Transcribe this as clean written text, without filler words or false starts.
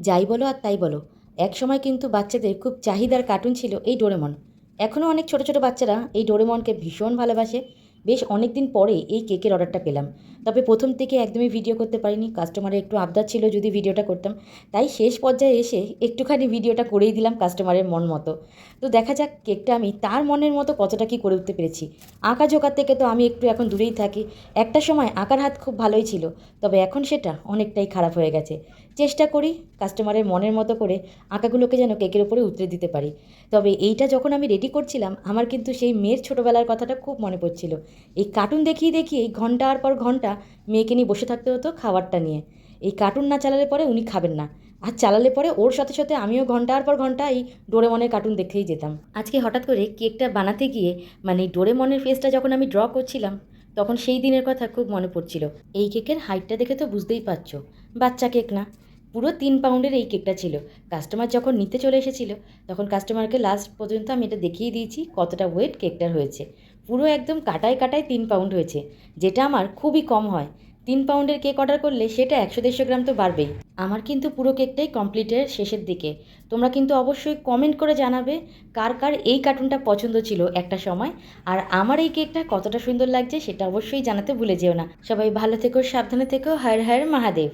যাই বলো আর তাই বলো, একসময় কিন্তু বাচ্চাদের খুব চাহিদার কার্টুন ছিল এই ডোরেমন। এখনও অনেক ছোট ছোট বাচ্চারা এই ডোরেমনকে ভীষণ ভালোবাসে। বেশ অনেক দিন পরে এই কেকের অর্ডারটা পেলাম। তবে প্রথম থেকে একদমই ভিডিও করতে পারিনি, কাস্টমারের একটু আবদার ছিল যদি ভিডিওটা করতাম। তাই শেষ পর্যায়ে এসে একটুখানি ভিডিওটা করেই দিলাম কাস্টমারের মন মতো। তো দেখা যাক কেকটা আমি তার মনের মতো কতটা কী করে উঠতে পেরেছি। আঁকা ঝোঁকার থেকে তো আমি একটু এখন দূরেই থাকি। একটা সময় আঁকার হাত খুব ভালোই ছিল, তবে এখন সেটা অনেকটাই খারাপ হয়ে গেছে। চেষ্টা করি কাস্টমারের মনের মতো করে আঁকাগুলোকে যেন কেকের ওপরে উতরে দিতে পারি। তবে এইটা যখন আমি রেডি করছিলাম, আমার কিন্তু সেই মেয়ের ছোটোবেলার কথাটা খুব মনে পড়ছিল। এই কার্টুন দেখিয়ে দেখিয়েই ঘন্টার পর ঘন্টা মেয়েকে নিয়ে বসে থাকতে হতো খাবারটা নিয়ে। এই কার্টুন না চালালে পরে উনি খাবেন না, আর চালালে পরে ওর সাথে সাথে আমিও ঘন্টার পর ঘন্টা এই ডোরেমনের কার্টুন দেখেই যেতাম। আজকে হঠাৎ করে কেকটা বানাতে গিয়ে মানে ডোরেমনের ফেসটা যখন আমি ড্র করছিলাম, তখন সেই দিনের কথা খুব মনে পড়ছিল। এই কেকের হাইটটা দেখে তো বুঝতেই পারছো, বাচ্চা কেক না, পুরো 3 পাউন্ডের এই কেকটা ছিল। কাস্টমার যখন নিতে চলে এসেছিল, তখন কাস্টমারকে লাস্ট পর্যন্ত আমি এটা দেখিয়ে দিয়েছি কতটা ওয়েট কেকটার হয়েছে। পুরো একদম কাটায় কাটায় 3 পাউন্ড হয়েছে, যেটা আমার খুবই কম হয়। 3 পাউন্ডের কেক অর্ডার করলে সেটা 100-150 গ্রাম তো বাড়বেই। আমার কিন্তু পুরো কেকটাই কমপ্লিটের শেষের দিকে। তোমরা কিন্তু অবশ্যই কমেন্ট করে জানাবে কার কার এই কার্টুনটা পছন্দ ছিল একটা সময়, আর আমার এই কেকটা কতটা সুন্দর লাগছে সেটা অবশ্যই জানাতে ভুলে যেও না। সবাই ভালো থেকো, সাবধানে থেকো। হর হর মহাদেব।